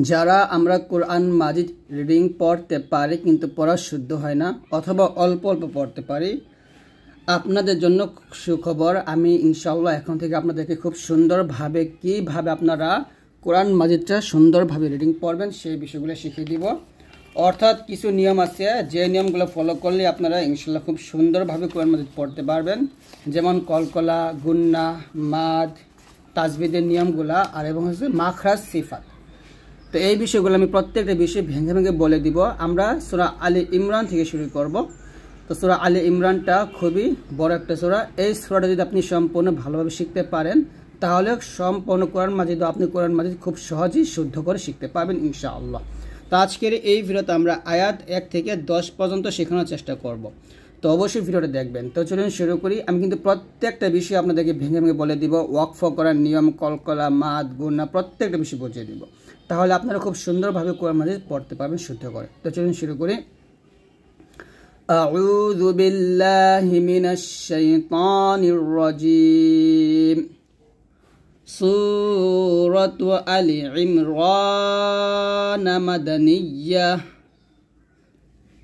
যারা আমরা কোরআন মাজিদ রিডিং পড়তে পারি কিন্তু পড়া শুদ্ধ হয় না অথবা অল্প অল্প পড়তে পারি, আপনাদের জন্য সুখবর। আমি ইনশাআল্লাহ এখন থেকে আপনাদেরকে খুব সুন্দরভাবে কিভাবে আপনারা কোরআন মাজিদটা সুন্দরভাবে রিডিং পড়বেন সেই বিষয়গুলো শিখিয়ে দিব। অর্থাৎ কিছু নিয়ম আছে, যে নিয়মগুলো ফলো করলে আপনারা ইনশাআল্লাহ খুব সুন্দরভাবে কোরআন মাজিদ পড়তে পারবেন, যেমন কলকলা, গুন্না, মাদ, তাজবিদের নিয়মগুলা আর এবং হচ্ছে মাখরাজ, সিফাত। তো এই বিষয়গুলো আমি প্রত্যেকটা বিষয় ভেঙে ভেঙে বলে দিব। আমরা সূরা আলে ইমরান থেকে শুরু করব। তো সূরা আলে ইমরানটা খুবই বড় একটা সূরা। এই সূরাটা যদি আপনি সম্পূর্ণ ভালোভাবে শিখতে পারেন তাহলে সম্পূর্ণ কোরআন মাজিদ আপনি কোরআন মাজিদ খুব সহজেই শুদ্ধ করে শিখতে পারবেন ইনশাআল্লাহ। তো আজকের এই ভিডিওতে আমরা আয়াত 1 থেকে 10 পর্যন্ত শেখানোর চেষ্টা করব। তো অবশ্যই ভিডিওটা দেখবেন। তো চলুন শুরু করি। আমি কিন্তু প্রত্যেকটা বিষয় আপনাদেরকে ভেঙে ভেঙে বলে দিব, ওয়াকফ করার নিয়ম, কলকলা, মাদ, গুণা প্রত্যেকটা বিষয় বুঝিয়ে দিব, তাহলে আপনারা খুব সুন্দরভাবে কোরআন মাজিদ পড়তে পারবেন শুদ্ধ করে। তো চলুন শুরু করি। আউযু বিল্লাহি মিনাশ শাইতানির রাজীম। সূরাতু আলি ইমরান মাদানিয়্যাহ।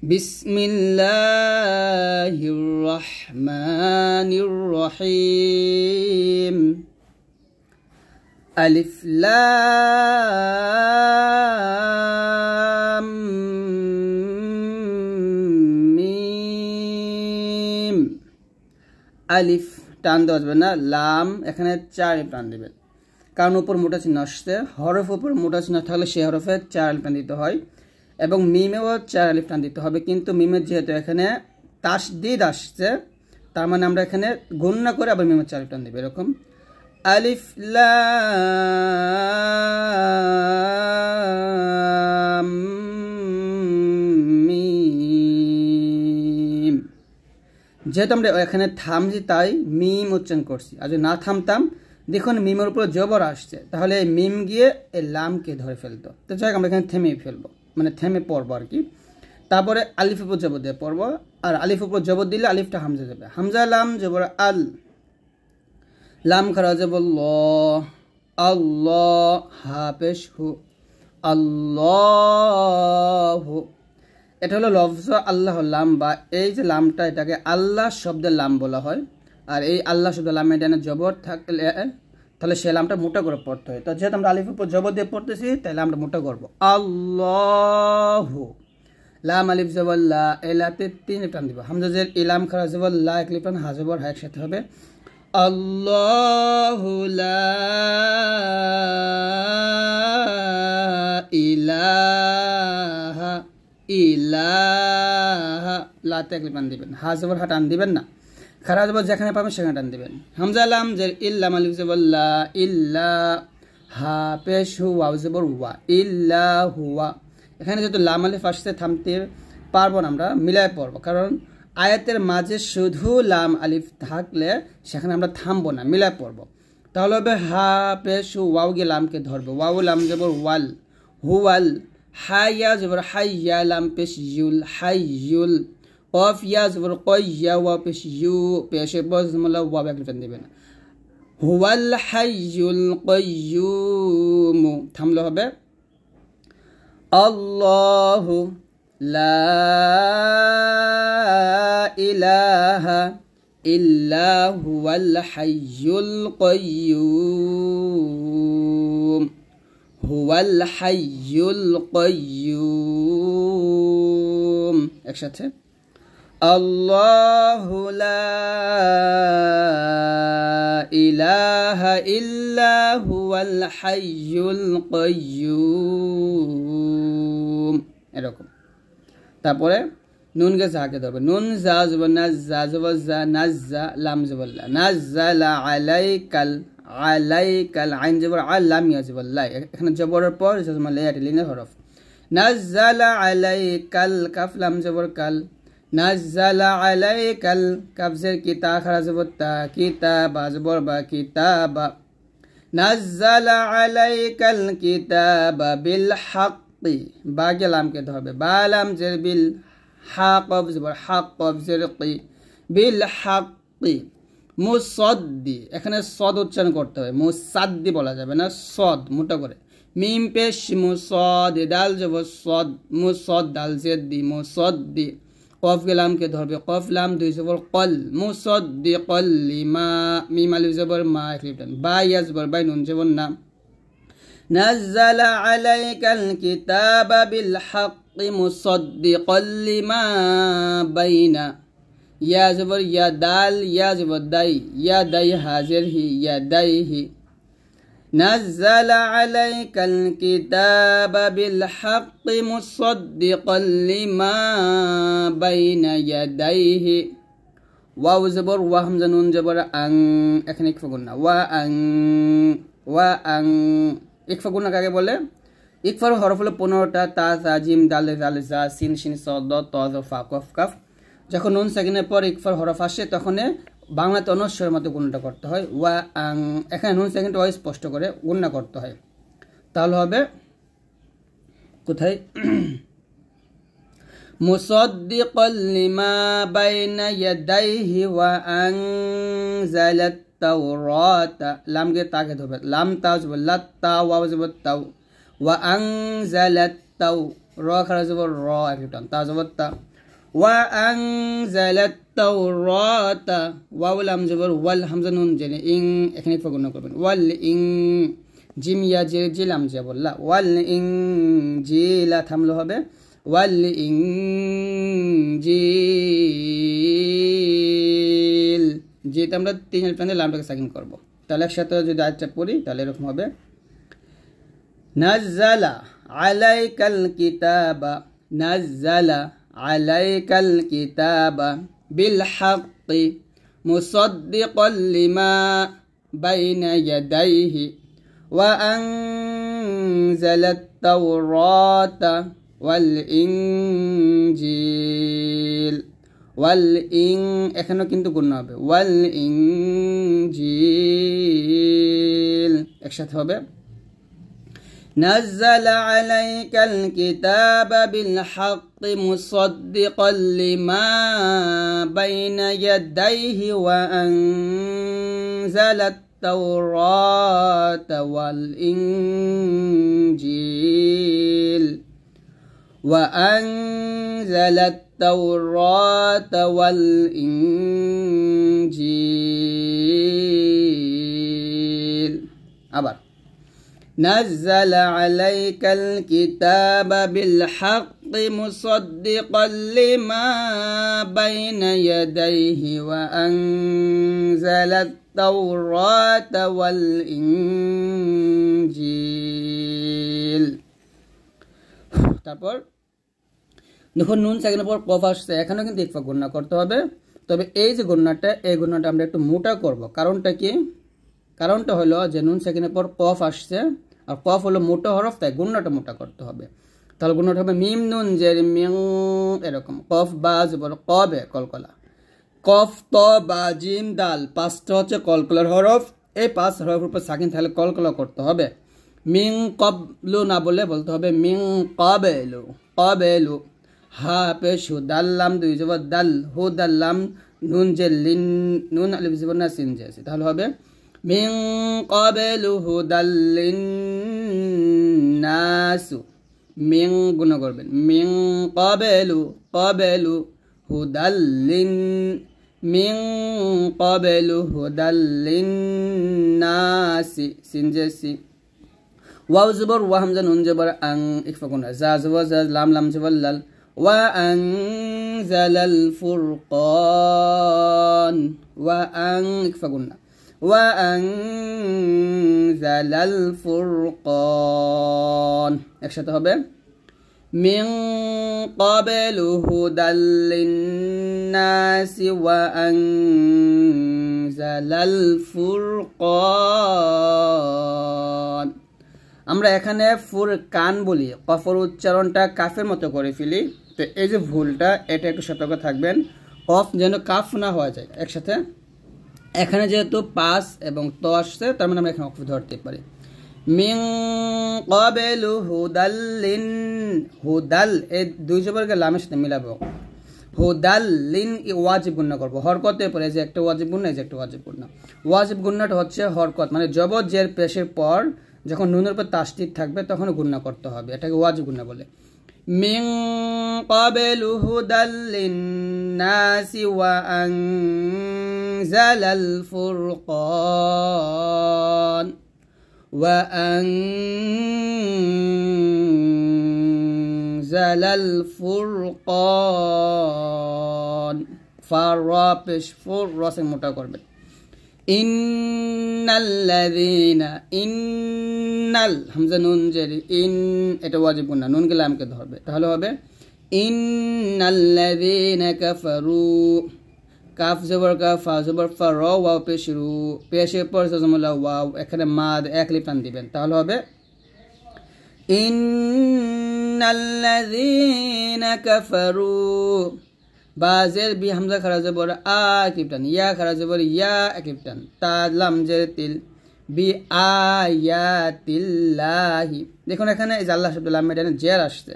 বিসমিল্লাহির রহমানির রহিম। আলিফ লাম মিম। আলিফ টান দেওয়া যাবে না, লাম এখানে 4 টান দেবেন, কারণ উপর মোটা চিহ্ন আসছে। হরফ উপর মোটা চিহ্ন থাকলে সেই হরফে 4 টান দিতে হয় এবং মিমেও 4 আলিফ টান দিতে হবে। কিন্তু মিমের যেহেতু এখানে তাসদিদ আসছে, তার মানে আমরা এখানে গুণনা করে আবার মিমের 4 টান দেব। এরকম আলিফ লাম মিম। যেহেতু আমরা এখানে থামছি তাই মিম উচ্চারণ করছি, আর যদি না থামতাম দেখুন মিমের উপর জবর আসছে, তাহলে এই মিম গিয়ে এই লামকে ধরে ফেলতো। তো যাই হোক আমরা এখানে থেমে ফেলবো, মানে থেমে পড়বো আর কি। তারপরে আলিফ উপর জবর দিয়ে পড়বো, আর আলিফ উপর জবর দিলে আলিফটা হামজা যাবে। হামজা লাম জবর আল, লাম খারা জবর ল, আল্লাহ, হা পেশ হু, আল্লাহু। এটা হলো লফজ আল্লাহ লাম, বা এই যে লামটা এটাকে আল্লাহ শব্দের লাম বলা হয়। আর এই আল্লাহ শব্দের লামে এটা জবর থাকলে তাহলে সে লামটা মোটা করে পড়তে হয়। তো যেহেতু আমরা আলিফের উপর জবর দিয়ে পড়তেছি তাহলে আমরা মোটা করবো। আল্লাহু, লাম আলিফ জবর লা, এলাতে 3 টান দিব। হামজা জের ইলাম খারা জবর লা, এক লিফান, হা জবর হা একসাথে হবে। আল্লাহু লা ইলাহা ইলাহা, লাতে এক লিফান দিবেন, হা জবর হা টান দিবেন না, খারা জবর যেখানে পাবেন সেখানে টান দিবেন। হামজা লাম জের ইল্লাম আলিফ জবর লা, ইল্লা, হা পেশ হু, ওয়াও জবর ওয়া, ইল্লা হুয়া। এখানে যেহেতু লাম আলিফ আসছে থামতে পারবো না, আমরা মিলায় পড়বো, কারণ আয়াতের মাঝে শুধু লাম আলিফ থাকলে সেখানে আমরা থামবো না, মিলায় পড়বো। তাহলে হবে হা পেশ হু, ওয়াও গিয়ে লামকে ধরবো, ওয়াও লাম জবর ওয়াল, হুয়াল, হাইয়া জবর হাইয়া, লাম পেশ ইউল, হাইয়ুল, কফ ইয়া জবর কয়য়া, ওয়া পেশ ইউ, পেশে বজমলা, ওয়া এক লিফান দিবেন। হুয়াল হাইয়ুল কাইয়্যুম, থামলে হবে আল্লাহু লা ইলাহা ইল্লা হুয়াল হাইয়ুল কাইয়্যুম, হুয়াল হাইয়ুল কাইয়্যুম। একসাথে আল্লাহু লা ইলাহা ইল্লা হুয়াল হাইয়ুল কাইয়্যুম, এরকম। তারপরে নুন গে জাকে ধরবে, নুন জা জবর নাজ্জা, জবর জা, নাজ্জা, লাম জবর লা, নাজ্জালা আলাইকাল, আলাইকাল, আইন জবর আল, লাম ইয়া জবর লা, এখানে জবরের পর জজমা লে লিনের হরফ। নাজ্জালা আলাইকাল, কাফ লাম জবর কাল, নাজ্জালা আলাইকাল, কাফ জের কিতা, খারা জবর তা, কিতাবা জবর বা, কিতাবা। নাজ্জালা আলাইকাল কিতাবা বিল হাক্কি, বা কে লামকে ধরবে, বা লাম জের বিল, হা কফ জবর হা, কফ জের কি, বিল হাক্কি। মুসাদ্দি, এখানে সদ উচ্চারণ করতে হবে, মুসাদ্দি বলা যাবে না, সদ মোটা করে। মিম পেশ মুসদ দাল জবর সদ মুসদ দাল জেদ্দি মুসদ্দি কফ লামকে ধরবে কফ লাম দুই জবর কল মুসদ্দিকাল লিমা মিম আলিফ জবর মা একলিপটান বা ইয়া জবর বাই নুন জবর না নাযালা আলাইকাল কিতাবা বিল হাক্কি মুসদ্দিকাল লিমা বাইনা ইয়া জবর ইয়া দাল ইয়া জবর দাই ইয়া দাই হাজির হি ইয়া দাই হি نزل عليك الكتاب بالحق مصدقا لما بين يديه واو زبر وهمزة نون جبر أن এখানে ইকফা গুন্না ওয়া আং ইকফা গুন্না কাকে বলে ইকফার হরফ হলো 15টা তা তা জিম দাল জাল জা সিন শিন সদ ত জ ফা কফ কাফ যখন নুন সাকিনের পর ইকফার হরফ আসে তখন বাংলাতে অনস্বরের মতো গুণটা করতে হয় ওয়া আং এখানে নুন সেকেন্ড ওয়াই স্পষ্ট করে গুণনা করতে হয় তাহলে হবে কোথায় মুসাদ্দিকাল লিমা বাইনা ইয়াদাইহি ওয়া আনজালাত তাওরাতা লামকে তাকে ধরবে লাম তাও জবর লাত তা ওয়াও জবর তাও ওয়া আনজালাত তাও র খারা জবর র একটান তা জবর তা ওয়া আনজালাত তাওরাতা ওয়াও লাম জবর ওয়াল হামজা নুন জেনে ইং এখানে ফগুণ করবেন ওয়াল ইং জিম ইয়া জে জিলাম জে বললা ওয়াল ইং জিলা থামলো হবে ওয়াল ইং জিল যেটা আমরা তিন আলিফ লামটাকে সাকিন করব তাহলে একসাথে যদি আয়াতটা পড়ি তাহলে এরকম হবে নাযালা আলাইকাল কিতাবা নাযালা আলাইকাল কিতাবা بالحق مصدقا لما بين يديه وأنزل التوراة والإنجيل এখানে কিন্তু গুণ হবে والإنجيل একসাথে হবে نزل عليك الكتاب بالحق مصدقا لما بين يديه وأنزل التوراة والإنجيل وأنزل التوراة والإنجيل আবার نزل عليك الكتاب بالحق مصدقا لما بين يديه وأنزل التوراة والإنجيل তারপর দেখুন নুন সাকিনের পর কফ আসছে এখানেও কিন্তু ইকফা গুণনা করতে হবে তবে এই যে গুণনাটা এই গুণনাটা আমরা একটু মোটা করব কারণটা কি কারণটা হলো যে নুন সাকিনের পর কফ আসছে আর কফ হলো মোটা হরফ তাই গুণনাটা মোটা করতে হবে তাহলে গুণনাটা হবে মিম নুন জের মিং এরকম কফ বা জবর কবে কলকলা কফ ত বা জিম দাল পাঁচটা হচ্ছে কলকলার হরফ এই পাঁচ হরফের উপর সাকিন তাহলে কলকলা করতে হবে মিং কবলু না বলে বলতে হবে মিং কবেলু কবেলু হা পেশ হু দাল্লাম দুই জবর দাল হু দাল্লাম নুন জের লিন নুন আলিফ জবর না সিন জেসি তাহলে হবে মিং কবেলু হু দাল্লিন নাসু মিং গুণ করবেন মিং কবেলু হু দাল্লিন মিং কবেলু হু দাল্লিন নাসি সিন জেসি ওয়াও জবর ওয়া হামজা নুন জবর আং ইকফা গুণ জা জবর জা লাম লাম জবর লাল ওয়া আনজালাল ফুরকান ওয়া আং ইকফা গুণ ওয়া আনজালাল ফুরকান একসাথে হবে মিন ক্বাবলু হুদাল লিন্নাসি ওয়া আনজালাল ফুরকান আমরা এখানে ফুরকান বলি কফর উচ্চারণটা কাফের মতো করে ফেলি তো এই যে ভুলটা এটা একটু সতর্ক থাকবেন কফ যেন কাফ না হয়ে যায় একসাথে এখানে যেহেতু পাস এবং ত আসছে তার মানে আমরা এখানে অক্ষ ধরতে পারি মিন ক্বাবলু হুদাল্লিন হুদাল এই দুই জবরকে লামের সাথে মিলাবো হুদাল্লিন ওয়াজিব গুণনা করব হরকতের পরে যে একটা ওয়াজিব গুণনা এই যে একটা ওয়াজিব গুণনা ওয়াজিব গুণনাটা হচ্ছে হরকত মানে জবর জের পেশের পর যখন নুনের উপর তাসদিদ থাকবে তখন গুণনা করতে হবে, এটাকে ওয়াজিব গুণনা বলে। মিন ক্বাবলু হুদাল লিন্নাসি ওয়া আনজালাল ফুরকান ওয়া আনজালাল ফুরকান ফারা পেশ ফুর রসে মোটা করবে। ইন্নাল্লাযীনা ইন্নাল হামজা নুন জেরি ইন এটা ওয়াজিব গুণনা, নুন কে লামকে ধরবে, তাহলে হবে ইন্নাল্লাযীনা কাফারু কাফ জবর কাফ ফা জবর ফা র ওয়াও পেশ রু পেশের পর জজমুল্লাহ ওয়াও, এখানে মাদ এক লিপ টান দিবেন, তাহলে হবে ইন্নাল্লাযীনা কাফারু বাজের বি হামজা খারা জবর আ কিপটান ইয়া খারা জবর ইয়া কিপটান তা লাম জের তিল বি আয়াতিল্লাহি। দেখুন এখানে এই যে আল্লাহ শব্দ লাম মেডানে জের আসছে,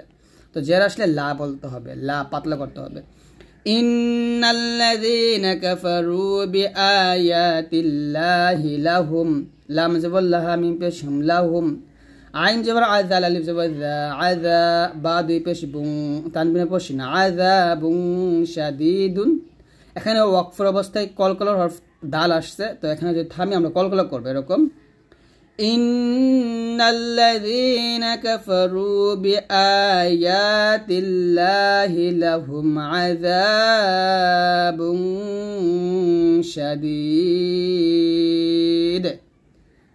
তো জের আসলে লা বলতে হবে, লা পাতলা করতে হবে। ইন্নাল্লাযীনা কাফারু বিআয়াতিল্লাহি লাহুম লাম জবর লাহা মিম পেশ হুম লাহুম আইন জবর আযাল আলিফ জবর যা আযা বা দুই পেশ বুং তানবিনের পর শিন আযাবুন শাদীদুন। এখানে ওয়াকফের অবস্থায় কলকলার হরফ দাল আসছে, তো এখানে যদি থামি আমরা কলকলা করব এরকম ইন্নাল্লাযীনা কাফারু বিআয়াতিল্লাহি লাহুম আযাবুন শাদীদ।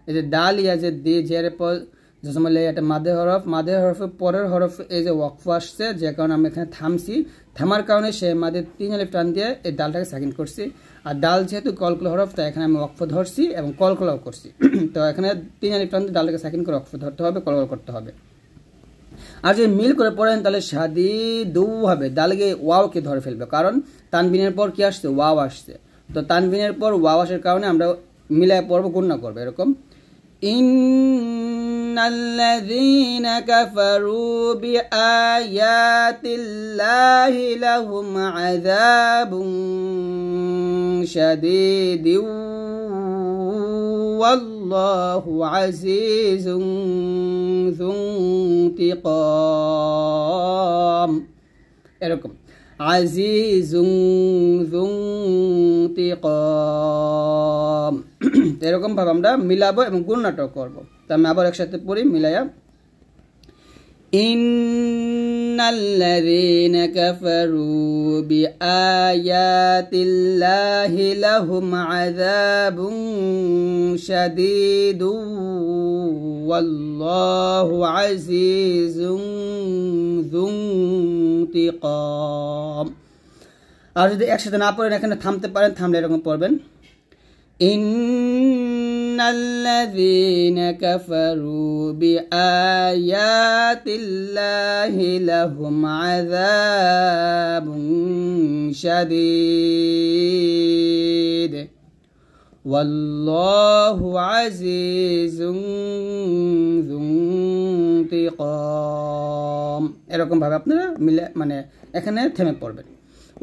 এই যে দাল ইয়া যে দি জের পর জসমলে এটা মাদে হরফ, মাদে হরফের পরের হরফ এই যে ওয়াকফ আসছে, যে কারণে আমি এখানে থামছি, থামার কারণে সে মাদে 3 আলিফ টান দিয়ে এই ডালটাকে সাকিন করছি। আর ডাল যেহেতু কলকলা হরফ, তাই এখানে আমি ওয়াকফ ধরছি এবং কলকলাও করছি, তো এখানে 3 আলিফ টান দিয়ে ডালটাকে সাকিন করে ওয়াকফ ধরতে হবে, কলকলা করতে হবে। আর যদি মিল করে পড়েন তাহলে শাদীদু হবে, ডালকে ওয়াওকে ধরে ফেলবে, কারণ তানবিনের পর কি আসছে ওয়াও আসছে, তো তানবিনের পর ওয়াও আসার কারণে আমরা মিলায় পড়ব, গুণনা করবো এরকম ইন্নাল্লাযীনা কাফারু বিআয়াতিল্লাহি লাহুম আযাবুন শাদীদুন ওয়াল্লাহু আজিজুন যু ইনতিকাম, এরকম আজিজুন যু ইনতিকাম, এরকম ভাবে আমরা মিলাবো এবং গুণনাটাও করবো। তা আমি আবার একসাথে পড়ি মিলাইয়া ইন্নাল্লাযীনা কাফারু বিআয়াতিল্লাহি লাহুম আযাবুন শাদীদুন ওয়াল্লাহু আজিজুন যু ইনতিকাম। আর যদি একসাথে না পড়েন এখানে থামতে পারেন, থামলে এরকম পড়বেন ইন্নাল্লাযীনা কাফারু বিআয়াতিল্লাহি লাহুম আযাবুন শাদীদ ওয়াল্লাহু আজিজুন যু ইনতিকাম। এরকম ভাবে আপনারা মিলে মানে এখানে থেমে পড়বেন।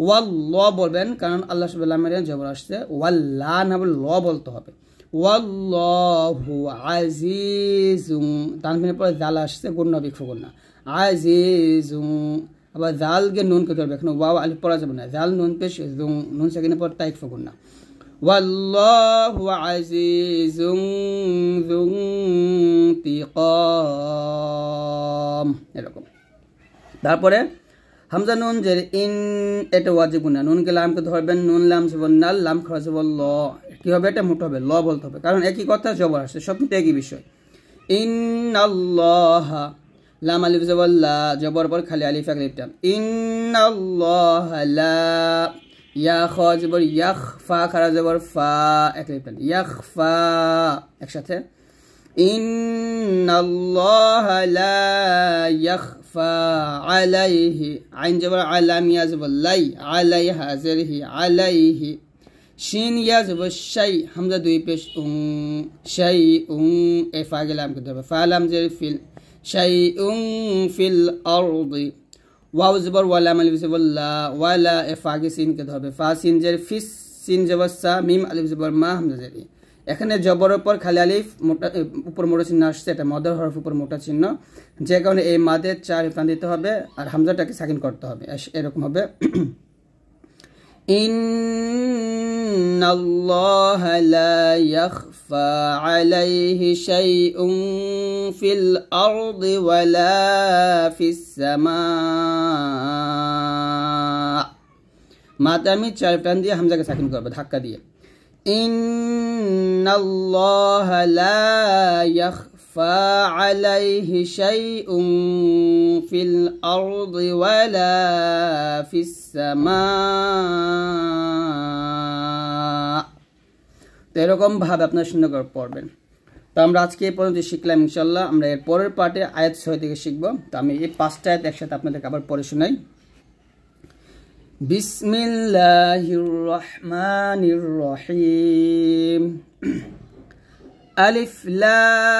ওয়াল্লাহ বলবেন, কারণ আল্লাহ সুবহানাহু ওয়া তাআলা জবর আসছে, ওয়াল্লাহ না বলে ল বলতে হবে। ওয়াল্লাহু আজিজুন তানবিনের পরে জাল আসছে, গুণনা বিকফ গুণনা আজিজুন, আবার জালকে নুন কে ধরবে, এখানে ওয়াও আলিফ পড়া যাবে না, জাল নুন পেশ জুন নুন সাকিনের পর তাইক গুণনা ওয়াল্লাহু আজিজুন যু ইনতিকাম, এরকম। তারপরে হামজা নুন জের ইন এটা ওয়াজিব গুণনা, নুনকে লামকে ধরবেন, নুন লাম জবর নাল লাম খারা জবর ল, কি হবে এটা মোটা হবে, ল বলতে হবে, কারণ একই কথা জবর আসছে, সব কিন্তু একই বিষয়। ইন্নাল্লাহা লাম আলিফ জবর লা জবর পর খালি আলিফ এক লিফ টান ইন্নাল্লাহা লা ইয়া খ জবর ইয়াখ ফা খারা জবর ফা এক লিফ টান ইয়াখফা, একসাথে ইন্নাল্লাহা লা ইয়াখফা আলাইহি আইন জবর আলাম ইয়া জবর লাই আলাইহা জেরহি আলাইহি শিন ইয়া জবর শাই হামজা দুই পেশ শাই এ ফা গেলাম কে ধরবে ফা লাম জের ফিল শাই ফিল আরদি ওয়াও জবর ওয়ালাম আলিফ জবর লা ওয়ালা এ ফা কে সিন কে ধরবে ফা সিন জের ফিস সিন জবর সা মিম আলিফ জবর মা হামজা জের এখানে জবরের পর খালি আলিফ মোটা উপর মোটা চিহ্ন আসছে, এটা মদের হরফ উপর মোটা চিহ্ন, যে কারণে এই মাদের 4 প্রাণ দিতে হবে আর হামজাটাকে সাকিন করতে হবে। এরকম হবে ইন্নাল্লাহা লা ইয়াখফা আলাইহি শাইউন ফিল আরদি ওয়ালা ফিস সামা। মাতে আমি 4 প্রাণ দিয়ে হামজাকে সাকিন করব ধাক্কা দিয়ে। ইন্নাল্লাহা লা ইয়াখফা আলাইহি শাইউন ফিল আরদি ওয়ালা ফিস সামা। তো এরকম ভাবে আপনারা সুন্দর করে পড়বেন। তো আমরা আজকে এই পর্যন্ত শিখলাম ইনশাআল্লাহ। আমরা এর পরের পার্টে আয়াত 6 থেকে শিখব। তো আমি এই 5টা আয়াত একসাথে আপনাদেরকে আবার পড়ে শোনাই। বিসমিল্লাহির রহমানির রহিম। আলিফ লাম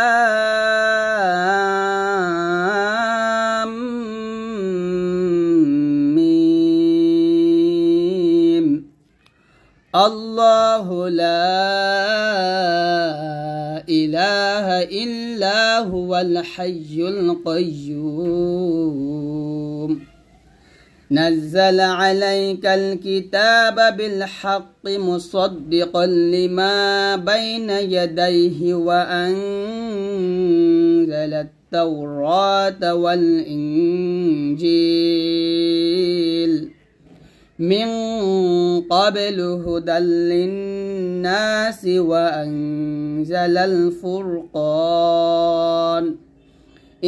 মিম। আল্লাহু লা ইলাহা ইল্লা হুয়াল হাইয়ুল কাইয়্যুম। نزل عليك الكتاب بالحق مصدقا لما بين يديه وأنزل التوراة والإنجيل من قبل هدى للناس وأنزل الفرقان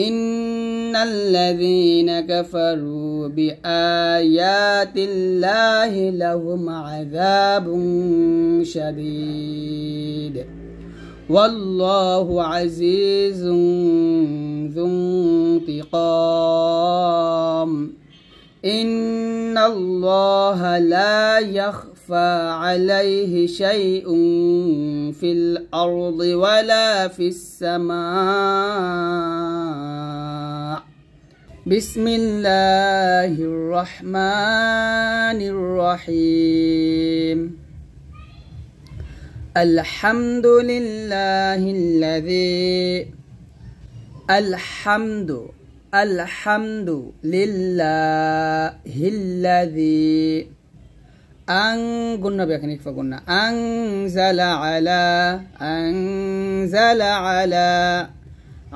إن الذين كفروا بآيات الله لهم عذاب شديد والله عزيز ذو انتقام إن الله لا يخفى عليه شيء في الأرض ولا في السماء بسم الله الرحمن الرحيم الحمد لله الذي الحمد لله الذي قلنا بيخنيك فقلنا أنزل على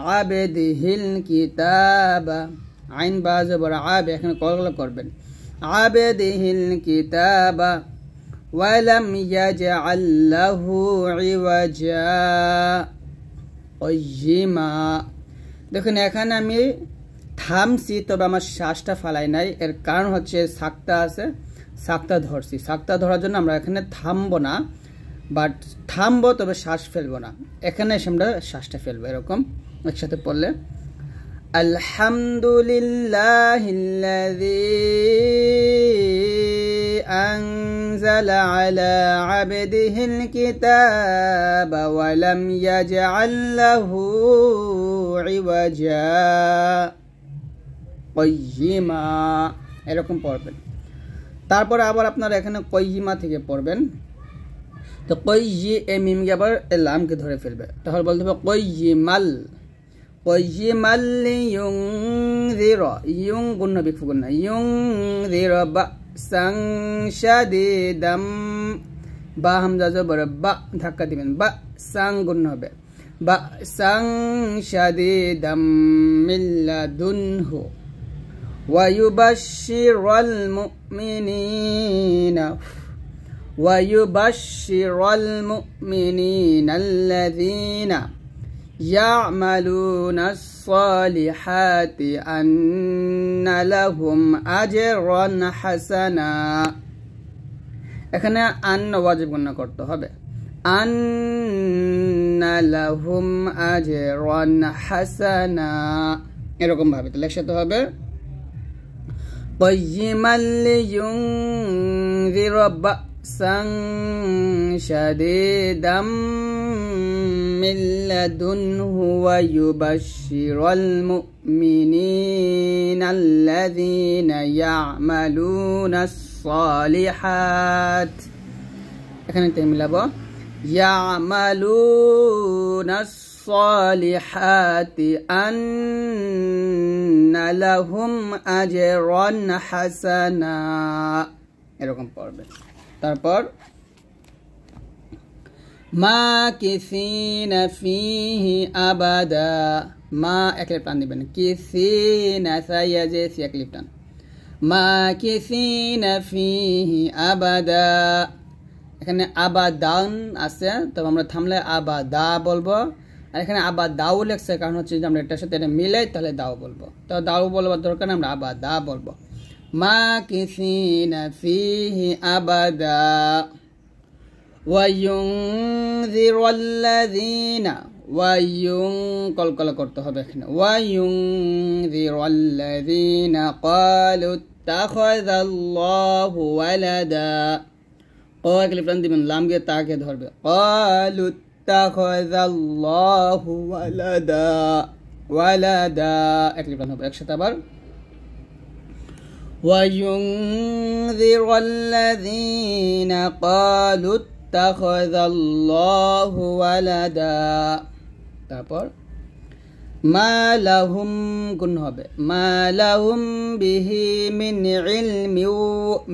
عبده الكتاب عين باز برعاب এখানে কলগুলো করবেন عبده الكتاب ولم يجعل له عوجا قيما। দেখুন এখানে আমি থামছি, তবে আমার শ্বাসটা ফালাই নাই। এর কারণ হচ্ছে সাক্তা আছে, সাক্তা ধরছি। সাক্তা ধরার জন্য আমরা এখানে থামবো না, বাট থামবো তবে শ্বাস ফেলবো না। এখানে এসে আমরা শ্বাসটা ফেলবো। এরকম একসাথে পড়লে আলহামদুলিল্লাহিল্লাযী আনজালা আলা আবদিহিল কিতাবা ওয়া লাম ইয়াজআল লাহু ইওয়াজা কাইয়্যিমা। এরকম পড়বেন। তারপরে আবার আপনারা এখানে কাইয়্যিমা থেকে পড়বেন। তো কাইয়্যি এই মিমকে আবার লামকে ধরে ফেলবে, তাহলে বলতে হবে কাইয়্যিমাল লিইউনযিরা ইউন গুণনা বিকফু গুণনা ইউনযিরা বাসান শাদীদাম। বা হামজা জবর বা ধাক্কা দিবেন, বা সাং গুণনা হবে বাসান শাদীদাম মিন লাদুনহু ويبشر المؤمنين الذين يعملون الصالحات أن لهم أجرا حسنا। এখানে আন ওয়াজিব গুণনা করতে হবে, আন্না লাহুম আজরান হাসানা। এরকম ভাবে তো লেখাতে হবে قيما لينذر بأسا شديدا من لدنه ويبشر المؤمنين الذين يعملون الصالحات। এখানে মিলাবো يعملون الصالحات أن لهم أجرا حسنا এরকম পড়বে তারপর মাকিসিনা ফিহি আবাদা মা একলে টান দিবেন কিসিনা সাইয়াজে সি একলে টান মাকিসিনা ফিহি আবাদা এখানে আবাদান আছে তবে আমরা থামলে আবাদা বলবো আর এখানে আবাদাও লেখছে কারণ হচ্ছে যে আমরা এটার সাথে এটা মিলাই তাহলে দাও বলবো তো দাও বলবার দরকার না আমরা আবাদা বলবো মাকিসিনা ফিহি আবাদা ওয়ায়ুনযিরুল্লাযীনা কলকলা করতে হবে এখানে ওয়ায়ুনযিরুল্লাযীনা ক্বালু ইত্তাখাযাল্লাহু ওয়ালাদা ও একলে প্রাণ দিবেন লাম গিয়ে তাকে ধরবে ক্বালু ইত্তাখাযাল্লাহু ওয়ালাদা একলে প্রাণ হবে একসাথে আবার ওয়ায়ুনযিরুল্লাযীনা ক্বালু ইত্তাখাযাল্লাহু ওয়ালাদা তারপর মা লাহুম গুণ হবে মা লাহুম বিহি মিন ইলমি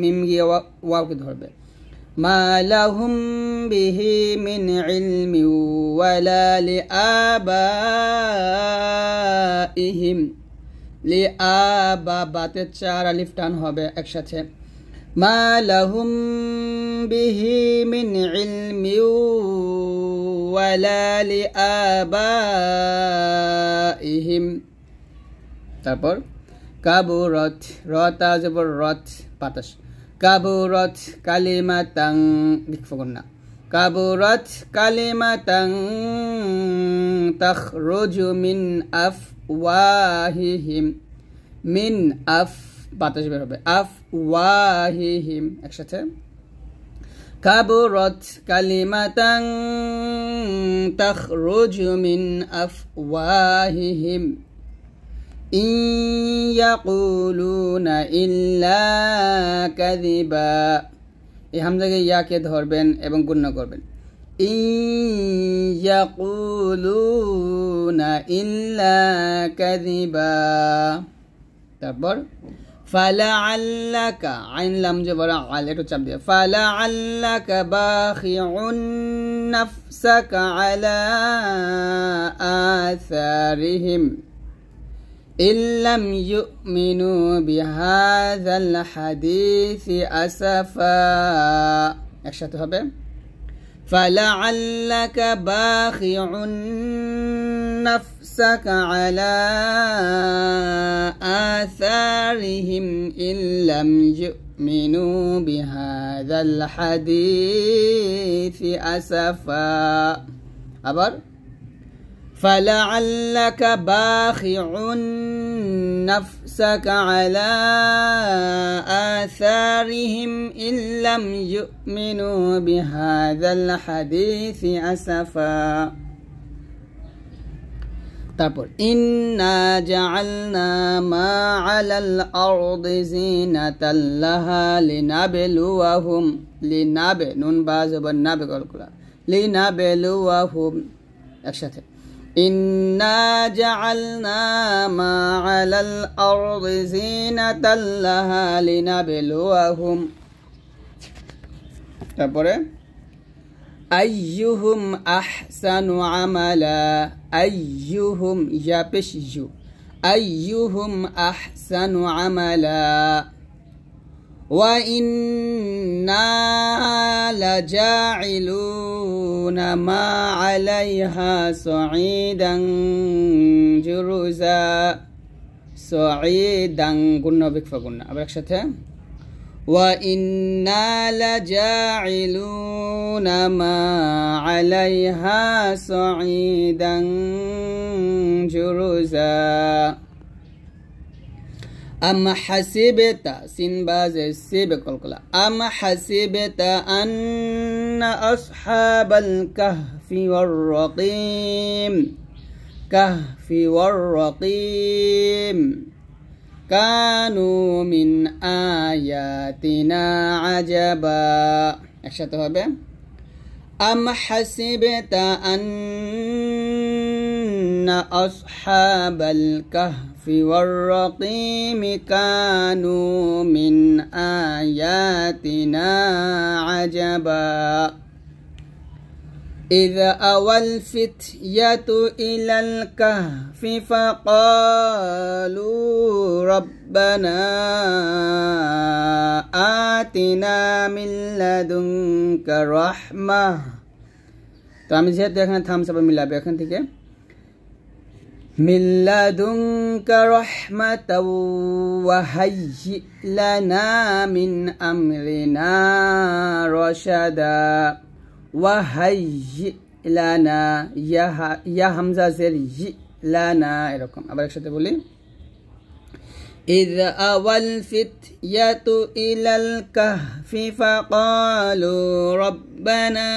মিম গিয়ে ওয়াওকে ধরবে মা লাহুম বিহি মিন ইলমি ওয়ালা লিআবাইহিম লিআবা বাতে চার আলিফ টান হবে একসাথে মা লাহুম বিহি মিন ইলমি ওয়ালা লিআবাইহিম তারপর কাবুরত রতা জবর রত পাতাস কাবুরত কালিমাতাং লিখফগুন্না কাবুরত কালিমাতাং তাখরুজু মিন আফওয়াহিহিম মিন আফ বাতাস বের হবে আফওয়াহিহিম একসাথে কাবুরত কালিমাতাং তাখরুজু মিন আফওয়াহিহিম ইন ইয়াকুলুনা ইল্লা কাযিবা এই হামজাকে ইয়াকে ধরবেন এবং গুণনা করবেন ইন ইয়াকুলুনা ইল্লা কাযিবা তারপর ফালাআল্লাকা আইন লাম জবর আল একটু চাপ দিয়ে ফালাআল্লাকা বাখিউন নাফসাকা আলা আসারিহিম ইল্লাম ইউমিনু বিহাযাল হাদিসি আসাফা একসাথে হবে ফালাআল্লাকা বাখিউন নাফসাকা আলা আসারিহিম ইল্লাম ইউমিনু বিহাযাল হাদিসি আসাফা আবার فلعلك باخع نفسك على آثارهم إن لم يؤمنوا بهذا الحديث أسفا তারপর ইন্না জাআলনা মা আলাল আরদি জিনাতাল লাহা লিনাবলুয়াহুম লিনাবে নুন বা জবর নাবে কলকলা লিনাবলুয়াহুম একসাথে ইন্না জাআলনা মা আলাল আরদি জিনাতাল লাহা লিনাবলুয়াহুম তারপরে আইয়ুহুম আহসানু আমালা আইয়ুহুম ইয়া পেশ ইউ আইয়ুহুম আহসানু আমালা ওয়া ইন্না লাজাইলুনা মা আলাইহা সাঈদান জুরুজা সাঈদান গুণনা বিকফা গুণনা আবার একসাথে وَإِنَّا لَجَاعِلُونَ مَا عَلَيْهَا صَعِيدًا جُرُزًا أَمْ حَسِبْتَ سِنْبَازِ السِّبْقَلْقَلَ أَمْ حَسِبْتَ أَنَّ أَصْحَابَ الْكَهْفِ وَالرَّقِيمِ كانوا من آياتنا عجبا একসাথে হবে أم حسبت أن أصحاب الكهف والرقيم كانوا من آياتنا عجبا إذ أوى الفتية إلى الكهف فقالوا ربنا آتنا من لدنك رحمة তো আমি যেহেতু এখানে থামস আপ মিলাবে এখান থেকে من لدنك رحمة وهيئ لنا من أمرنا رشدا وهيئ لنا يا همزة زير لنا এরকম আবার একসাথে বলি إذ أوى الفتية إلى الكهف فقالوا ربنا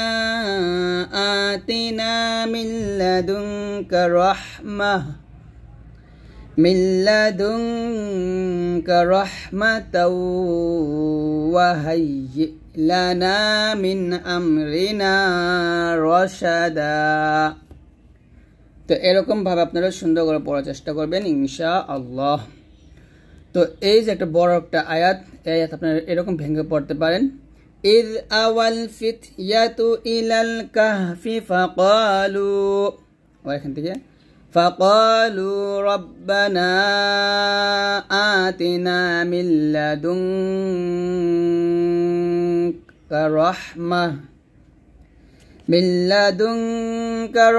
آتنا من لدنك رحمة وهيئ لنا من أمرنا رشدا তো এরকম ভাবে আপনারা সুন্দর করে পড়ার চেষ্টা করবেন ইনশাআল্লাহ তো এই যে একটা বড় একটা আয়াত এই আয়াত আপনারা এরকম ভেঙে পড়তে পারেন إذ أوى الفتية إلى الكهف فقالوا ওইখান থেকে فقالوا ربنا آتنا من لدنك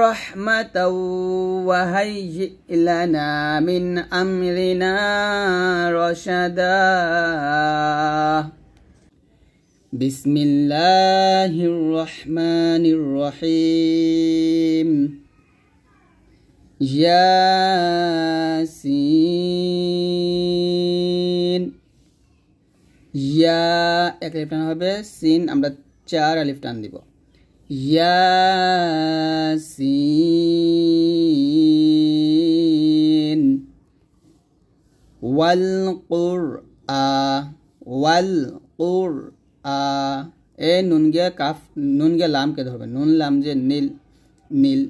رحمة وهيئ لنا من أمرنا رشدا بسم الله الرحمن الرحيم यासीन या एक अलिफ टान होबे सिन আমরা 4 अलिफ টান দিব यासीन والقرآ ए নুন গে লাম কে ধরবে নুন লাম যে নীল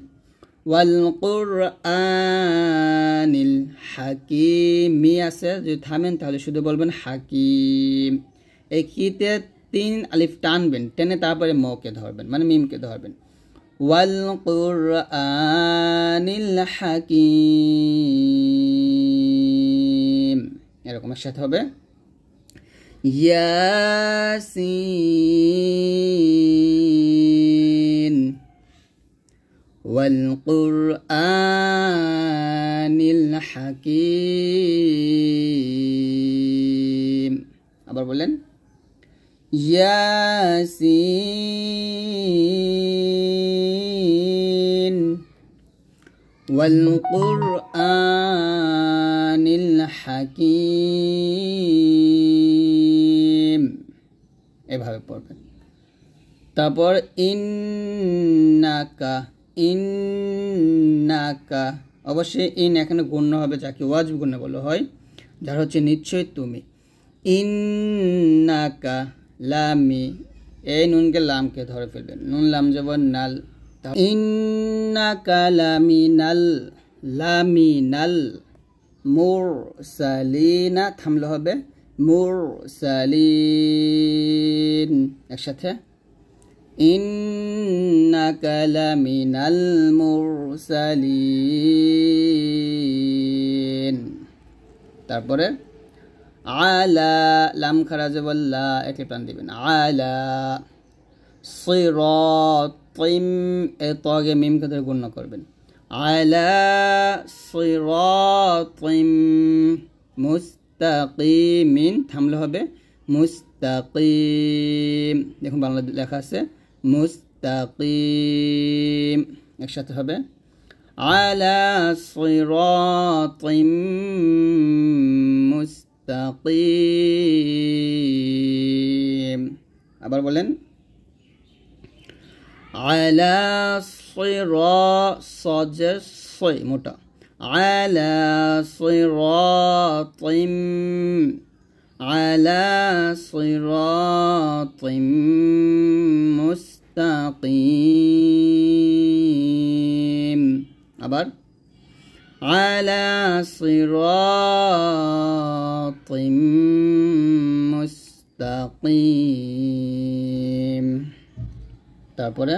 ওয়ালকুরআনিল হাকিম মি আছে যদি থামেন তাহলে শুধু বলবেন হাকিম এই কিতে 3 আলিফ টানবেন টেনে তারপরে ম কে ধরবেন মানে মিম কে ধরবেন ওয়ালকুরআনিল হাকিম এরকম একসাথে হবে ইয়াসিন والقرآن الحكيم আবার বলেন ياسين والقرآن الحكيم এভাবে পড়বেন তারপর ইন্নাকা অবশ্যই ইন এখানে গণ্য হবে যাকে ওয়াজিব গণ্য বলা হয় যার হচ্ছে নিশ্চয় তুমি ইন্নাকা লামি এই নুনকে লামকে ধরে ফেলবেন নুন লাম জবর নাল ইন্নাকা লামিনাল মুরসালিনা থামলে হবে মুরসালিন একসাথে ইন্নাকা লামিনাল মুরসালিন তারপরে আলা লাম খারাজ বল্লা একটি প্রাণ দিবেন আলা সিরাতিম এ তগে মিম কে ধরে গুণ করবেন আলা সিরাতিম মুস্তাকিমিন থামলে হবে মুস্তাকিম দেখুন বাংলা লেখা আছে মুস্তাকিম একসাথে হবে আলা সিরাতিম মুস্তাকিম আবার বলেন আলা সিরাত মোটা আলা সিরাতিম على صراط مستقيم মুস্তাকিম আবার আলা সিরাতিম মুস্তাকিম তারপরে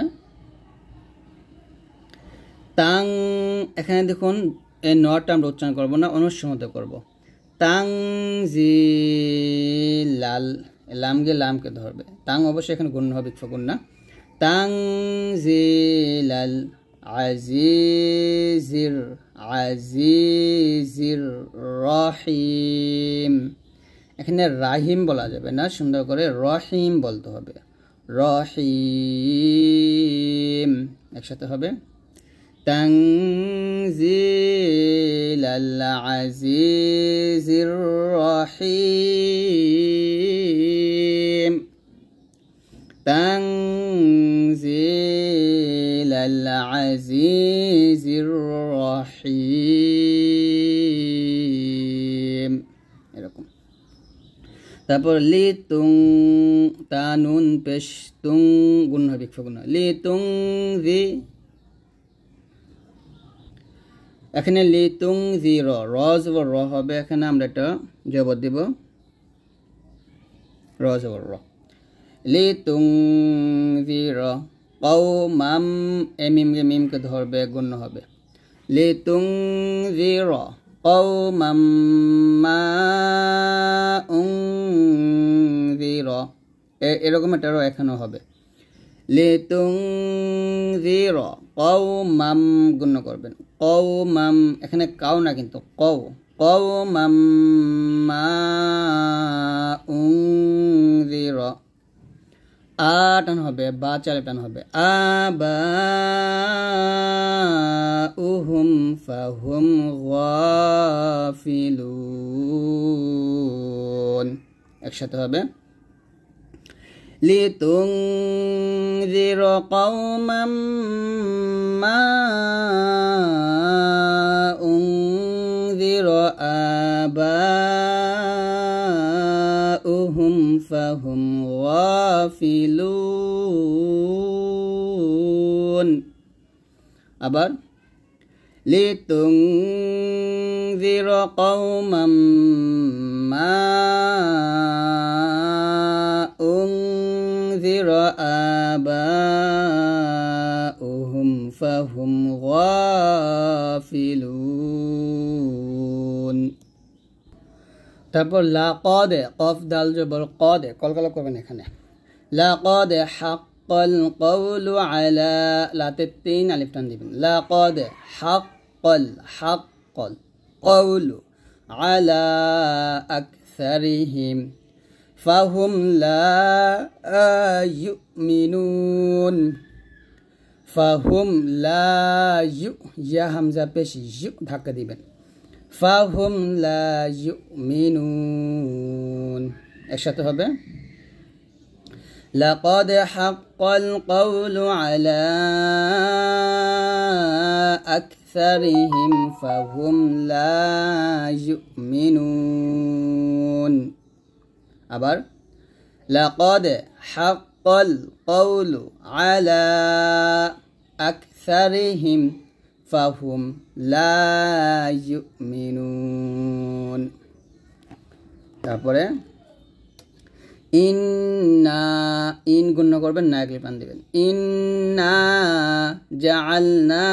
তাং এখানে দেখুন এই নটা আমরা উচ্চারণ করবো না অনুসরণতে করব তাংজিলাল লামকে ধরবে তাং অবশ্যই এখানে গুণ হবে গুণ তাংজিলাল আজিজির রহিম এখানে রাহিম বলা যাবে না সুন্দর করে রহিম বলতে হবে রহিম একসাথে হবে তানজিলাল আজিজির রহিম তানজিলাল আজিজির রহিম এরকম তারপর লিতুং তানুন পেশ তুং গুণ হবে গুণ লিতুং জি এখানে লিতুং জি র হবে এখানে আমরা এটা জবর দিব র জবর র লিতুং জি র কওমাম মিমকে ধরবে গুণ হবে লিতুং জি র কওমাম মা উনজির এরকম এটারও এখানেও হবে লিতুনজির কওমাম গুণ করবেন কওমাম এখানে কাও না কিন্তু কওমাম মা উনজির টান হবে বা চালে টান হবে আবাউহুম ফাহুম গাফিলুন একসাথে হবে লিতুনজির কওমাম মা উনজির আবাউহুম ফাহুম গাফিলুন আবার লিতুনজির কওমাম মা উনজির আবাউহুম ফাহুম গাফিলুন তারপর লাকাদ কফ দাল জবর কদ কলকলা করবেন এখানে লাকাদ হাক্কাল কওলু আলা লাতে তিন আলিফ টান দিবেন লাকাদ হাক্কাল কওলু আলা আকসারিহিম ফাহুম লা ইউমিনুন ফাহুম লা ইয়া হামজা পেশ ইউ ধাক্কা দিবেন ফাহুম লা ইউমিনুন একসাথে হবে লাকাদ হাক্কাল কওলু আলা আকসারিহিম ফাহুম লা ইউমিনুন আবার লাকাদ হাক্কাল কওলু আলা আকসারিহিম ফাহুম লা ইউমিনুন তারপরে ইন্না ইন গুণ করবেন না একলি পান দিবেন ইন্না জাআলনা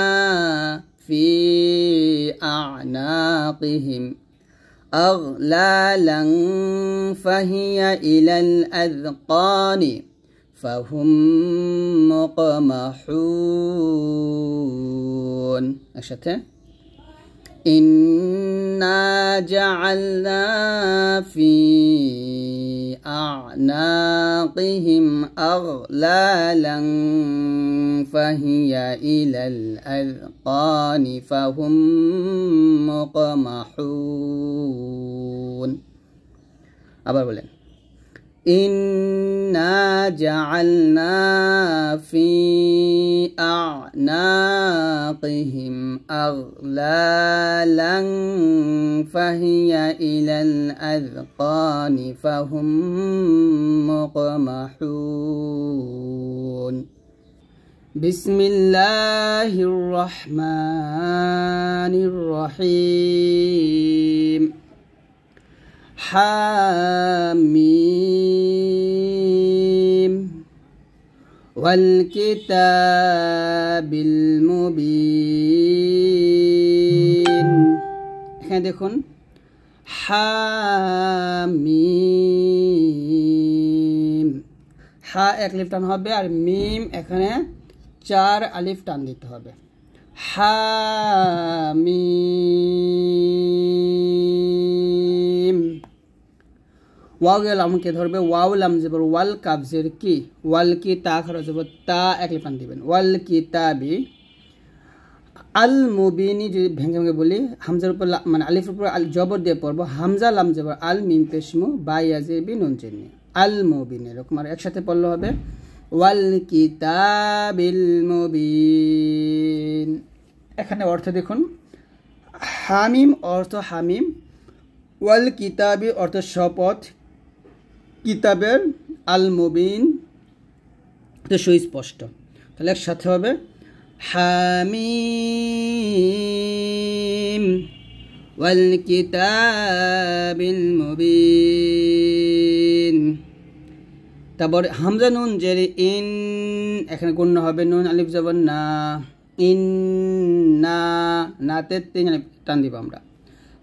ফি আ'নাকিহিম أغلالا فهي إلى الأذقان فهم مقمحون أشته إنا جعلنا في أعناقهم أغلالا فهي إلى الأذقان فهم مقمحون আবার বলেন إنا جعلنا في أعناقهم أغلالا فهي إلى الأذقان فهم مقمحون বিসমিল্লাহির রহমানির রহিম হামিম ওয়াল কিতাবিল মুবিন। এখানে দেখুন হামিম, হা এক আলিফ টান হবে আর মিম এখানে 4 আলিফ টান দিতে হবে। হামিম। ওয়াও লামকে ধরবে, ওয়াও লাম জবর ওয়াল, কাফ জের কি, ওয়াল কি, তা খরচ জবর তা, এক আলিফ টান দিবেন। ওয়াল কিতাবি, আল মুবিনি যদি ভেঙে ভেঙে বলি, হামজার উপর মানে আলিফের উপর জবর দিয়ে পড়বো, হামজা লাম জবর আল, মিম পেশমু, বা ইয়াজিবি, নুন চিহ্ন, আল মুবিন, এরকম আর একসাথে পড়লে হবে ওয়াল কিতাবিল মুবিন। এখানে অর্থ দেখুন, হামিম অর্থ হামিম, ওয়াল কিতাবি অর্থ শপথ কিতাবের, আল মুবিন তো সুস্পষ্ট। তাহলে একসাথে হবে হামিম ওয়াল কিতাবিল মুবিন। তারপর হামজা নুন জের ইন, এখানে গুণ হবে, নুন আলিফ জবর না, ইন না, নাতে 3 আলিফ টান দিব আমরা।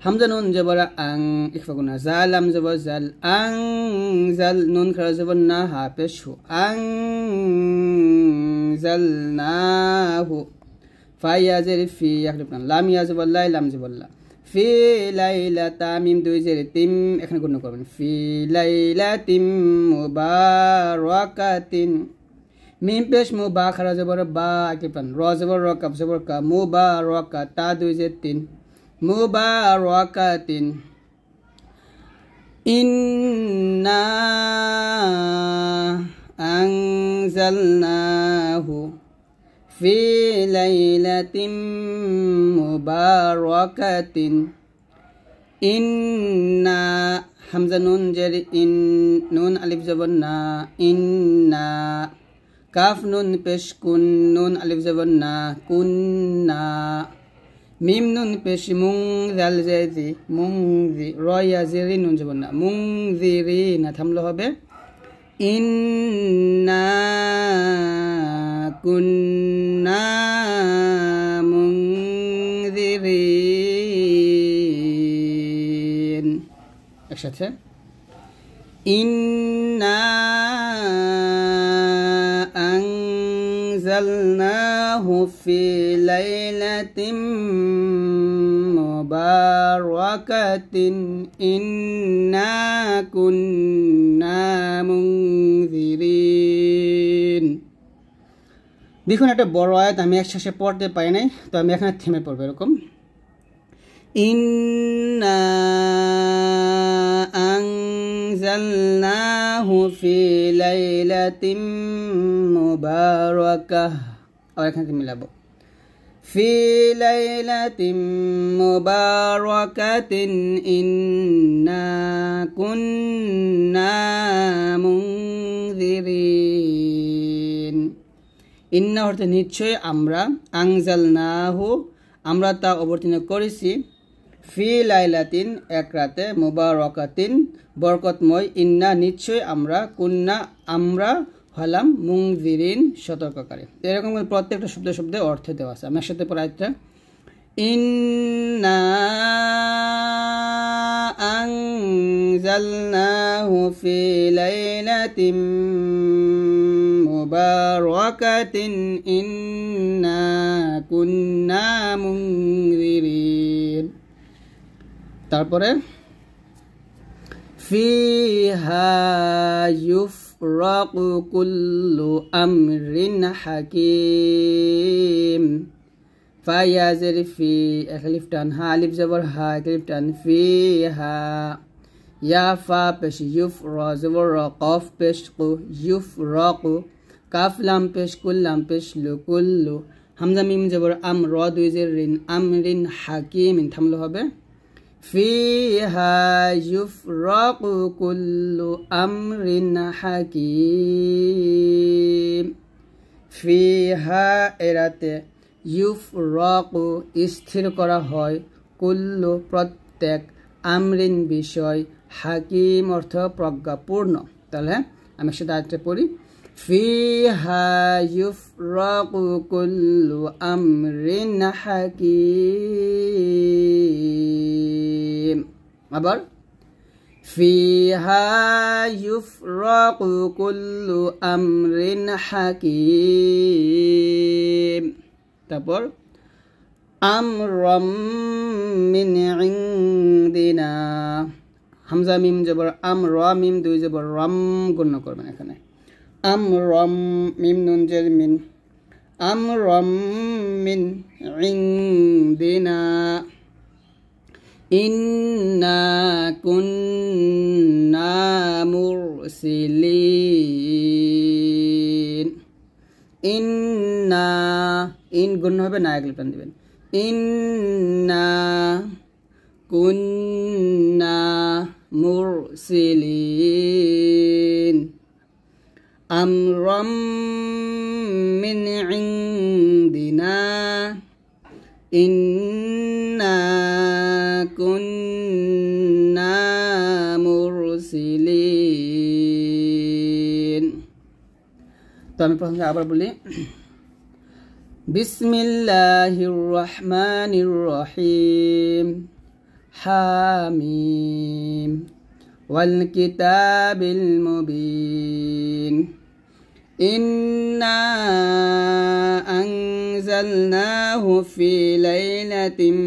হামজা নুন জবর আং, ইখফা গুনা, জাল লাম জবর জাল, আং জাল, নুন খারা জবর না, হা পেশ হু, আং জাল না হু, ফা ইয়া জের ফি, এক আলিফ টান, লাম ইয়া জবর লাই, লাম জবর লা, ফি লাইলা তামিম 2 জের তিম, এখানে গুণ করবেন, ফি লাইলাতিম মুবারাকাতিন, মিম পেশ মু, বা খারা জবর বা, এক আলিফ টান, র জবর র, কাফ জবর কা, মুবারাকা, তা 2 জের 3, মুবারাকাতিন। ইন্না আনজালনাহু ফি লাইলাতিম মুবারাকাতিন। ইন্না, হামজা নুন জের ইন, নুন আলিফ জবর না, ইন্না, কাফ নুন পেশ কুন, নুন আলিফ জবর না, কুন্না, মিম নুন পেশ মুং, জাল জেরি, মুং জি, র ইয়া জেরি, নুন জবর না, মুং জিরি না, থামলে হবে ইন্না কুন্না মুনজিরিন। একসাথে ইন্না আনজালনাহু ফি লাইলাতিম মুবারাকাতিন ইন্না কুন্না মুনজিরিন। দেখুন একটা বড় আয়াত আমি একসাথে পড়তে পারি নাই, তো আমি এখানে থেমে পড়বো এরকম, ইন্না আনজালনাহু ফি লাইলাতিম মুবারাকাহ, আর এখানে মিলাবো, ফি লাইলাতিম মুবারাকাতিন ইন্না কুন্না মুনজিরিন। ইন্না অর্থে নিশ্চয় আমরা, আনজালনাহু আমরা তা অবতীর্ণ করেছি, ফি লাইলাতিন এক রাতে, মুবারাকাতিন বরকতময়, ইন্না নিশ্চয় আমরা, কুন্না আমরা হলাম, মুনজিরিন সতর্ককারী। এরকম প্রত্যেকটা শব্দে শব্দে অর্থে দেওয়া আছে। আমার সাথে পরে আরেকটা, ইন্না আনজালনাহু ফি লাইলাতিম মুবারাকাতিন ইন্না কুন্না মুনজিরিন। তারপরে ফিহা ইউফরাকু কুল্লু আমরিন হাকিম, ফা ইয়া জের ফি, এক আলিফ টান, হা আলিফ জবর হা, এক আলিফ টান, ফিহা, ইয়া ফা পেশ ইউফ, র জবর র, কফ পেশ কু, ইউফরাকু, কাফ লাম পেশ কুল, লাম পেশ লু, কুল্লু, হামজা মিম জবর আম, র 2 জের রিন, আমরিন হাকিম, থামলে হবে ফিহা ইউফরাকু কুল্লু আমরিন হাকিম। ফিহা এরাতে ইউফরাকু স্থির করা হয় কুল্লু প্রত্যেক আমরিন বিষয় হাকিম অর্থ প্রজ্ঞাপূর্ণ। তাহলে আমি সেটা আরেকটা পড়ি ফিহা ইউফরাকু কুল্লু আমরিন হাকিম। আবার ফিহা ইউফরাকু কুল্লু আমরিন হাকিম। তারপর আমরাম মিন ইনদিনা হামজা মিম জবর আম র মিম দুই জবর রম গণ্য করবেন এখানে আমরাম মিম নুন জের মিন আমরাম মিন ইনদিনা ইন্না কুন্না মুরসিলিন। ইন্না ইন গুণ হবে না একলে টান দিবেন ইন্না কুন্না মুরসিলিন আমরাম মিন ইনদিনা ইন্না কুন্না মুরসিলিন। তো আমি প্রথমে আবার বলি বিসমিল্লাহির রহমানির রহিম হামিম ওয়াল কিতাবিল মুবিন ইন্না আনজালনাহু ফি লাইলাতিন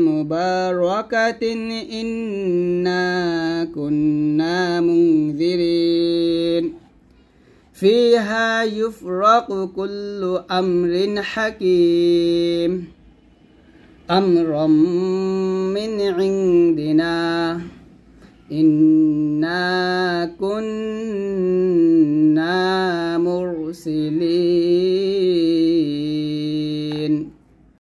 মুবারাকাতিন ইন্না কুন্না মুনজিরিন ফিহা ইউফরাকু কুল্লু আমরিন হাকিম আমরাম মিন ইনদিনা ইন্না কুন্না